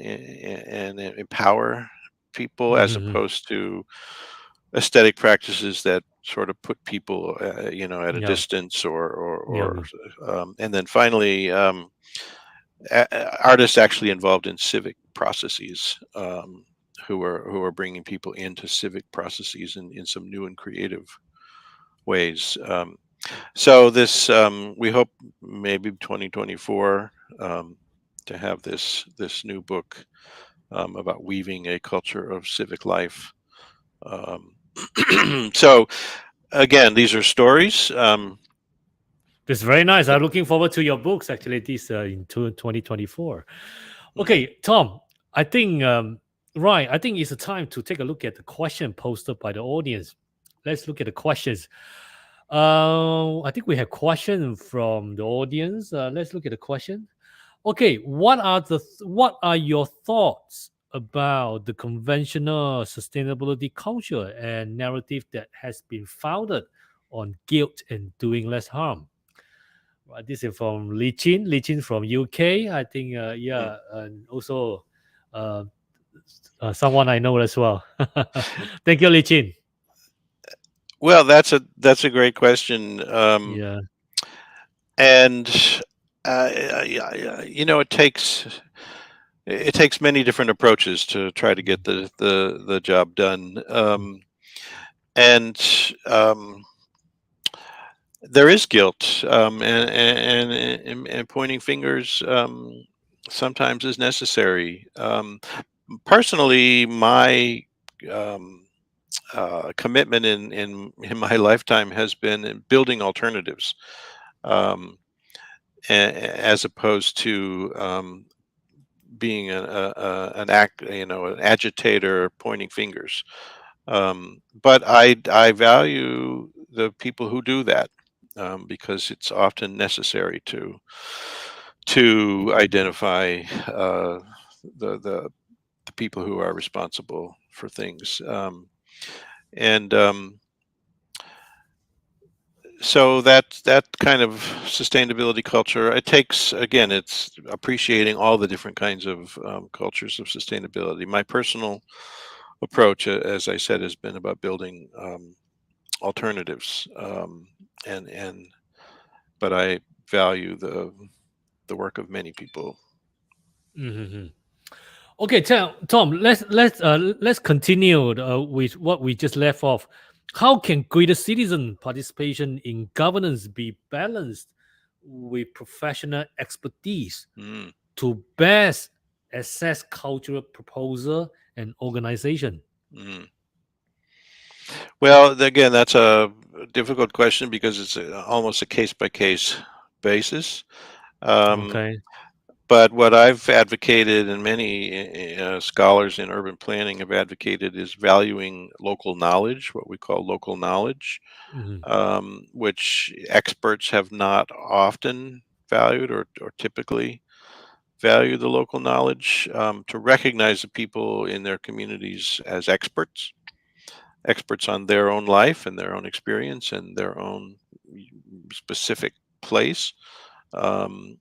empower people, as mhm. opposed to aesthetic practices that sort of put people at a Yeah, distance yeah, or and then finally, artists actually involved in civic processes, who are bringing people into civic processes in some new and creative ways. So this, we hope maybe 2024, um, to have this new book, about weaving a culture of civic life. Um, so again, these are stories. That's very nice. But I'm looking forward to your books actually this in 2024. mhm, Okay, Tom, I think right, I think it's a time to take a look at the question posted by the audience. Let's look at the questions. I think we have question from the audience. Let's look at the question. Okay, what are your thoughts about the conventional sustainability culture and narrative that has been founded on guilt and doing less harm? Right, this is from Lee Chin from UK. I think, mm. yeah, and also uh, someone I know as well. Thank you, Lee Chin. Well, that's a great question, Yeah. and it takes many different approaches to try to get the job done, and um, there is guilt, and pointing fingers, sometimes is necessary. Personally, my um, commitment in my lifetime has been in building alternatives, um, as opposed to being an agitator pointing fingers. But I value the people who do that, because it's often necessary to identify the people who are responsible for things, and so that kind of sustainability culture, it takes, again, it's appreciating all the different kinds of cultures of sustainability. My personal approach, as I said, has been about building alternatives, and but I value the work of many people. Mhm. Okay, Tom, let's continue with what we just left off. How can greater citizen participation in governance be balanced with professional expertise Mm, to best assess cultural proposal and organization? mm. Well, again, that's a difficult question because it's almost a case by case basis. Um, Okay. but what I've advocated, and many scholars in urban planning have advocated, is valuing local knowledge, what we call local knowledge, Mhm, which experts have not often valued or typically value the local knowledge, to recognize the people in their communities as experts on their own life and their own experience and their own specific place. Um,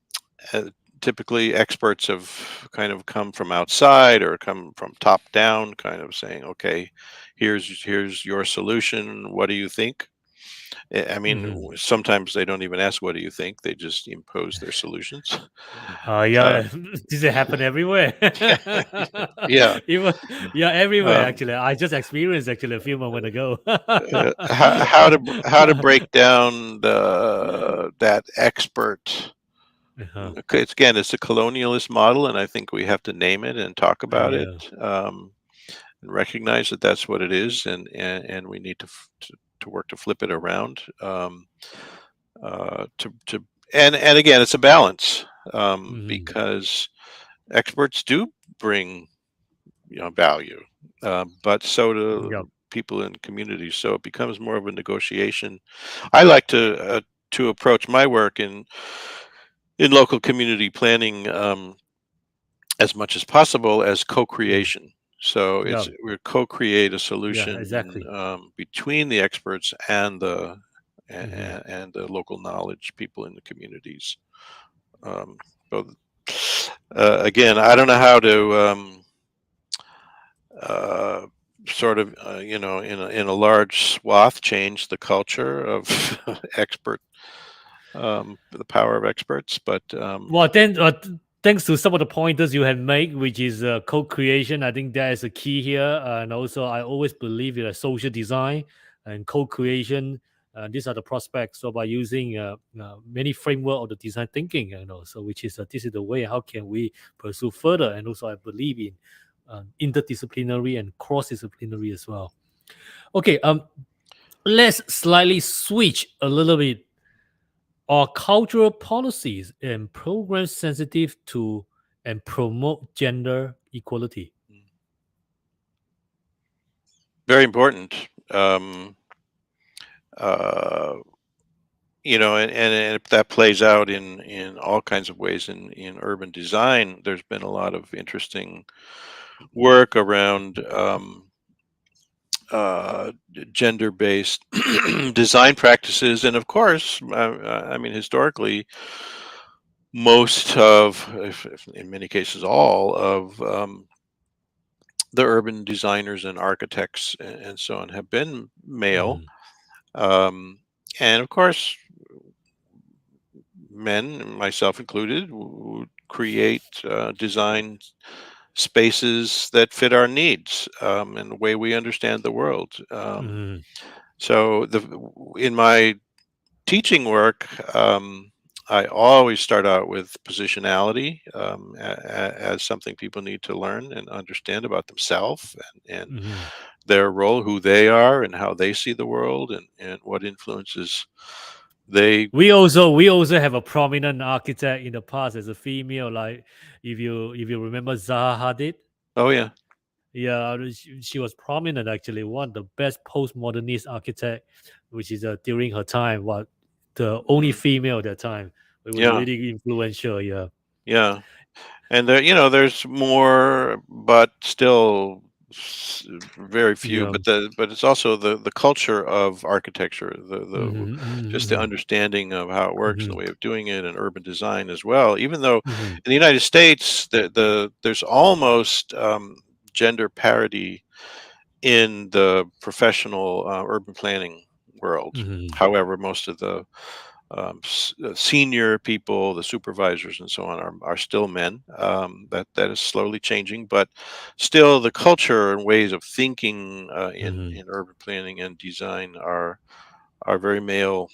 uh, Typically, experts have kind of come from outside or come from top down, kind of saying, "Okay, here's your solution. What do you think?" I mean, mhm. sometimes they don't even ask, "What do you think?" They just impose their solutions. Yeah, Uh, this happen everywhere. yeah. Even yeah, everywhere Um, actually. I just experienced actually a few moments ago. how to break down that expert. Uh-huh. Okay, it's a colonialist model, and I think we have to name it and talk about it, Yeah. and recognize that that's what it is, and we need to work to flip it around. To and again, it's a balance, Mhm. because experts do bring value, but so Yep. do people in communities. So it becomes more of a negotiation. I like to approach my work in local community planning, as much as possible as Mm. co-creation. So Yep. we co-create a Yeah, solution, exactly. between the experts and Mhm. and the local knowledge people in the communities. Um, so again, I don't know how to, uh, sort of, in a large swath, change the culture of expert, the power of experts, but Well, then, thanks to some of the pointers you had made, which is co-creation, I think that is a key here. And also, I always believe in social design and co-creation. These are the prospects. So by using many framework of the design thinking, so which is this is the way how can we pursue further. And also, I believe in interdisciplinary and cross-disciplinary as well. Okay, let's slightly switch a little bit. Are cultural policies and programs sensitive to and promote gender equality? very important. Uh, and that plays out in all kinds of ways in urban design. There's been a lot of interesting work around, gender-based design practices, and of course, I mean, historically, most of, if in many cases, all of, the urban designers and architects and so on have been male. Mhm, Um, and of course, men, myself included, would create, design spaces that fit our needs, and the way we understand the world. mhm, So, in my teaching work, I always start out with positionality, as something people need to learn and understand about themselves and mhm. their role, who they are, and how they see the world, and what influences they. We also have a prominent architect in the past as a female, like if you remember Zaha Hadid. Oh yeah. Yeah, she was prominent actually, one of the best postmodernist architect, which is during her time, what the only Mm, female at that time. It was yeah. really influential. Yeah, Yeah. And there, there's more, but still very few. yeah. But it's also the culture of architecture, the Mhm, just the mhm, understanding of how it works and the mhm, way of doing it, and urban design as well. Even though mhm, in the United States, there's almost, gender parity in the professional, urban planning world. mhm, However, most of the senior people, the supervisors and so on, are still men. That is slowly changing, but still the culture and ways of thinking in urban planning and design are very male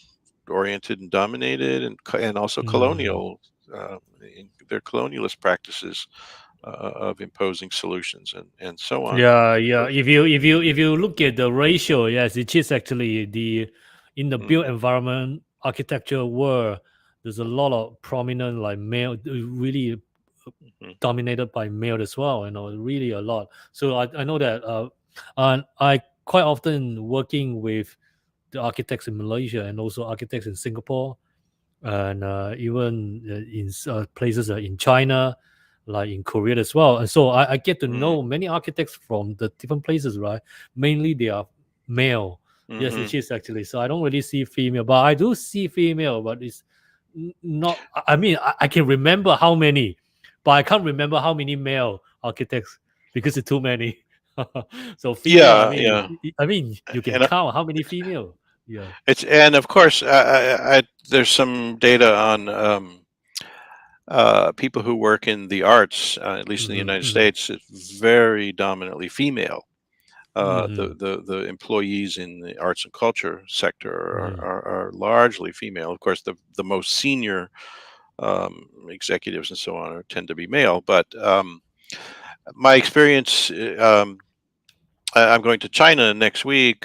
oriented and dominated, and also colonial. In their colonialist practices of imposing solutions and so on. Yeah. If you look at the ratio, yes, it is actually in the built Mhm, environment architecture world. There's a lot of prominent like male, really mhm, dominated by male as well. Really a lot. So I know that, and I quite often working with the architects in Malaysia and also architects in Singapore, and even in places in China, like in Korea as well. And so I get to mhm, know many architects from the different places, right? Mainly they are male. Yes, it mhm. is actually. So I don't really see female, but I do see female, but it's not. I mean, I can remember how many, but I can't remember how many male architects because it's too many. So female, Yeah, yeah, I mean, you can and count how many female. Yeah. and of course, there's some data on people who work in the arts, at least in the Hmm. United Hmm. States. It's very dominantly female. Hmm. The employees in the arts and culture sector Hmm. are largely female. Of course, the most senior executives and so on tend to be male. But my experience, I'm going to China next week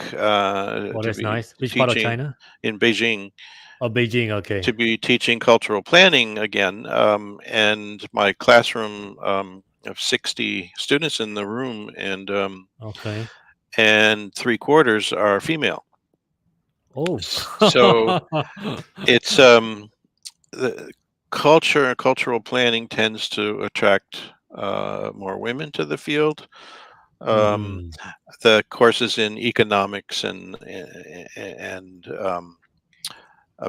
Oh, to that's be nice. Which part of teaching China? in Beijing, Oh, Beijing. Okay. to be teaching cultural planning again. And my classroom of 60 students in the room, Okay. and three-quarters are female. Oh. So it's the cultural planning tends to attract more women to the field. Um, Hmm. the courses in economics and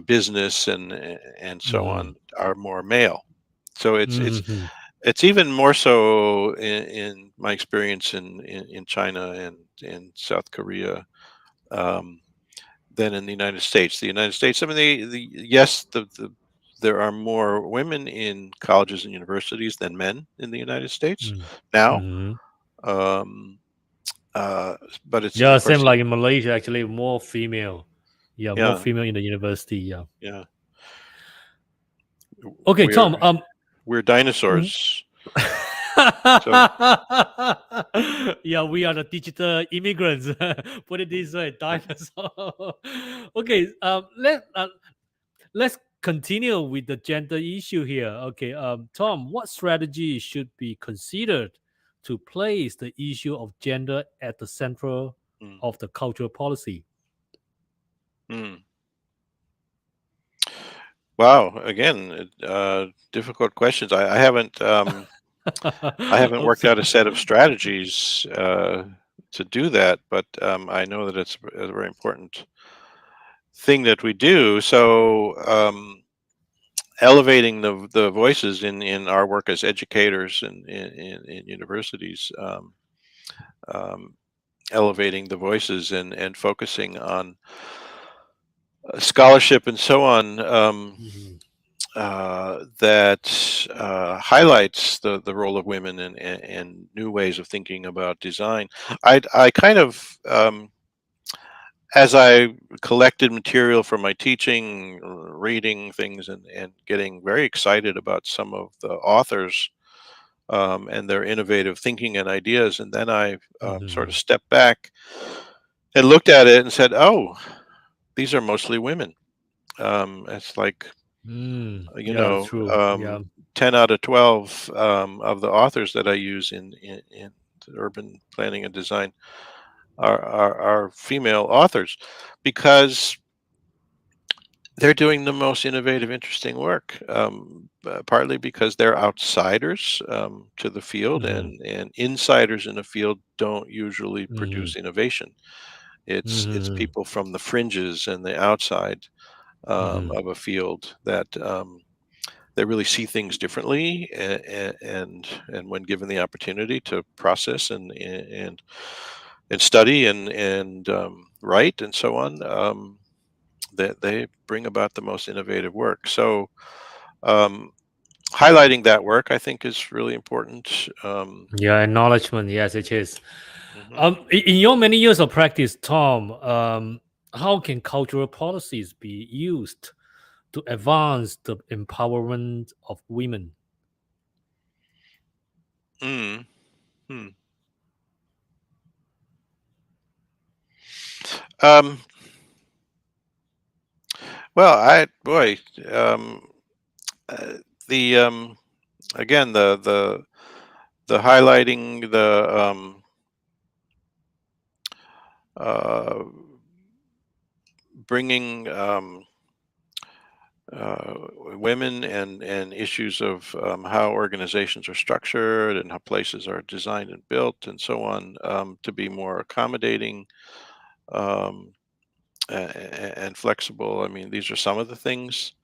business and so Hmm. on are more male. So Hmm. it's even more so in my experience in China and in South Korea, um, than in the United States. The United States, I mean, yes, there are more women in colleges and universities than men in the United States now. Hmm. Um, uh, but it's Yeah, of same course, like in Malaysia. Actually, more female. Yeah, more yeah, female in the university. Yeah. yeah. Okay, We're Tom. we're w- dinosaurs. So yeah, we are the digital immigrants. Put it this way, dinosaur. Okay. Let's continue with the gender issue here. Okay, Tom, what strategy should be considered to place the issue of gender at the center mm, of the cultural policy? mm. Wow, again, difficult questions. I haven't Hope worked so. out a set of strategies to do that, but I know that it's a very important thing that we do. So elevating the voices in our work as educators in universities, um, elevating the voices and focusing on scholarship and so on, Mhm. that highlights the role of women and new ways of thinking about design. I kind of, as I collected material for my teaching, reading things and getting very excited about some of the authors and their innovative thinking and ideas. And then I sort of Mhm. stepped back and looked at it and said, oh, these are mostly women. It's like, you Yeah, know, true. Yeah. 10 out of 12 of the authors that I use in urban planning and design are female authors, because they're doing the most innovative, interesting work. Partly because they're outsiders to the field, Mhm. and insiders in the field don't usually Mhm. produce innovation. It's Mhm. people from the fringes and the outside Mhm. of a field that they really see things differently, and when given the opportunity to process and study and write and so on. they bring about the most innovative work. So highlighting that work, I think, is really important. Yeah, acknowledgement. Yes, it is. Mhm. In your many years of practice, Tom, how can cultural policies be used to advance the empowerment of women? Mm. Hmm. Um, well, um, uh, the again, the highlighting uh, bringing uh, women and issues of how organizations are structured and how places are designed and built and so on, to be more accommodating, um, and flexible. I mean, these are some of the things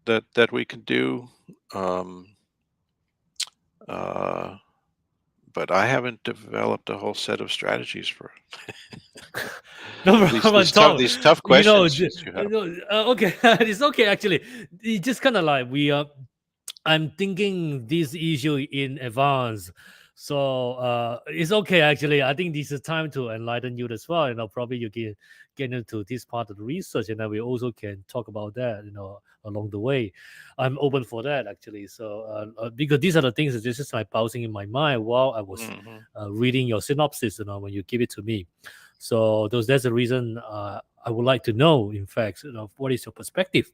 that we can do. Um, uh, but I haven't developed a whole set of strategies for No these problem, Tom. these tough You know, questions that you have. okay, it's okay actually. It's just kind of like we I'm thinking this issue in advance. So it's okay actually. I think this is time to enlighten you as well. Probably you can get into this part of the research and then we also can talk about that, along the way. I'm open for that actually. So because these are the things that just like bouncing in my mind while I was Hmm. reading your synopsis, when you give it to me. So that's the reason I would like to know, in fact, what is your perspective,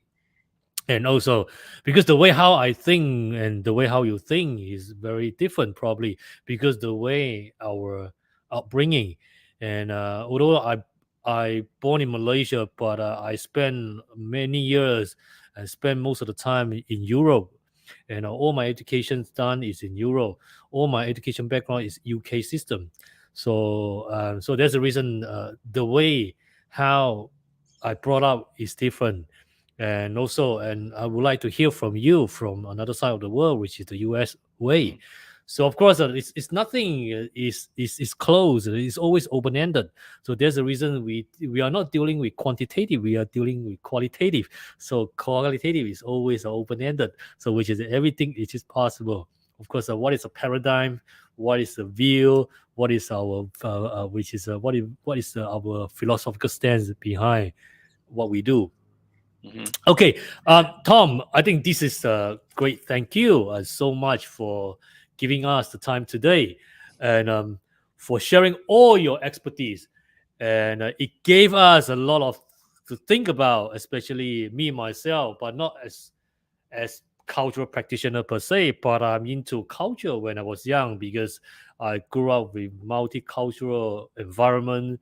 and also because the way how I think and the way how you think is very different, probably because the way our upbringing, and although I born in Malaysia, but I spent many years and spent most of the time in Europe, and all my education done is in Europe. All my education background is UK system, so that's the reason the way how I brought up is different, and also, and I would like to hear from you from another side of the world, which is the US way. Hmm. So of course, it's nothing is closed. It's always open ended. So there's a reason we are not dealing with quantitative. We are dealing with qualitative. So qualitative is always open ended. So which is everything which is possible. Of course, what is a paradigm? What is a view? What is our which is what is our philosophical stance behind what we do? Hmm. Okay, Tom, I think this is great. Thank you so much for giving us the time today, and for sharing all your expertise. And it gave us a lot of to think about, especially me myself, but not as cultural practitioner per se, but I'm into culture when I was young because I grew up with multicultural environment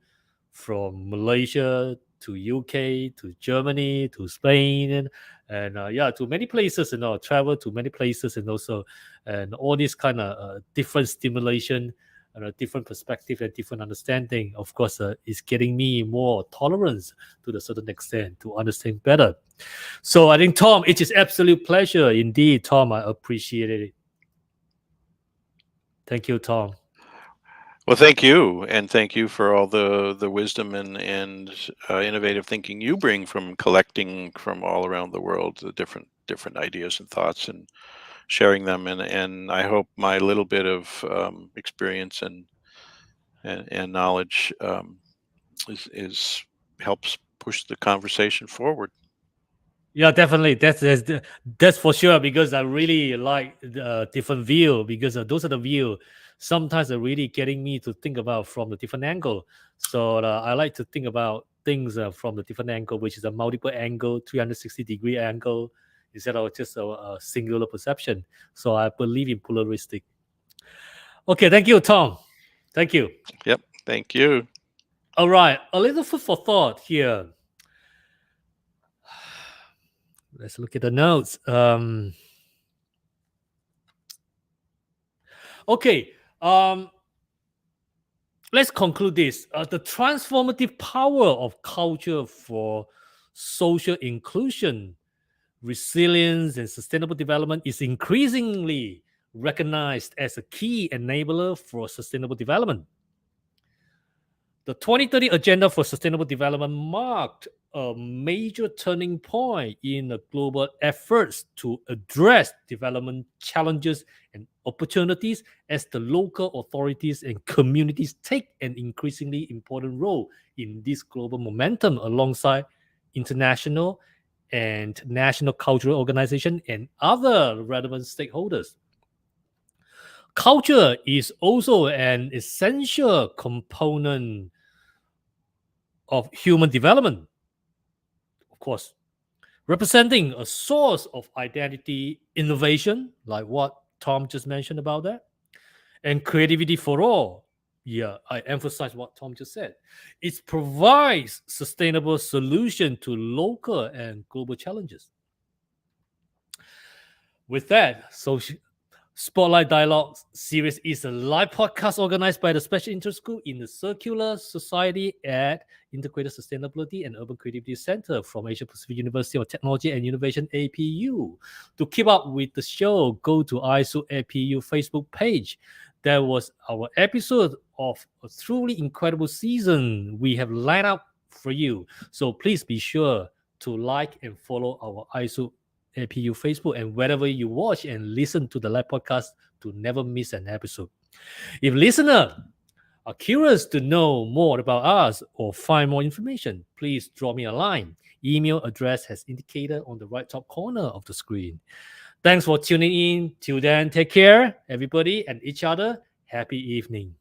from Malaysia to UK to Germany to Spain and yeah, to many places, travel to many places, and also and all this kind of different stimulation and a different perspective and different understanding, of course, is getting me more tolerance to the certain extent to understand better. So I think, Tom, it is absolute pleasure indeed, Tom. I appreciate it. Thank you, Tom. Well, thank you, and thank you for all the wisdom and innovative thinking you bring from collecting from all around the world the different ideas and thoughts and sharing them. And I hope my little bit of experience and knowledge is helps push the conversation forward. Yeah, definitely. That's for sure because I really like the different view because those are the view. Sometimes are really getting me to think about from the different angle. So I like to think about things from the different angle, which is a multiple angle, 360-degree angle, instead of just a singular perception. So I believe in pluralistic. Okay, thank you, Tom. Thank you. Yep. Thank you. All right, a little food for thought here. Let's look at the notes. Okay. Let's conclude this. The transformative power of culture for social inclusion, resilience, and sustainable development is increasingly recognized as a key enabler for sustainable development. The 2030 Agenda for Sustainable Development marked a major turning point in the global efforts to address development challenges and opportunities as the local authorities and communities take an increasingly important role in this global momentum alongside international and national cultural organizations and other relevant stakeholders. Culture is also an essential component of human development, of course, representing a source of identity, innovation, like what Tom just mentioned about that, and creativity for all. Yeah, I emphasize what Tom just said. It provides sustainable solution to local and global challenges. With that, Spotlight Dialogue series is a live podcast organized by the Special Interest Group in the Circular Society at Integrated Sustainability and Urban Creativity Center from Asia Pacific University of Technology and Innovation, APU. To keep up with the show, go to ISUC APU Facebook page. That was our episode of a truly incredible season we have lined up for you. So please be sure to like and follow our ISUC APU Facebook and wherever you watch and listen to the live podcast to never miss an episode. If listeners are curious to know more about us or find more information, please drop me a line. Email address has indicated on the right top corner of the screen. Thanks for tuning in. Till then, take care, everybody, and each other. Happy evening.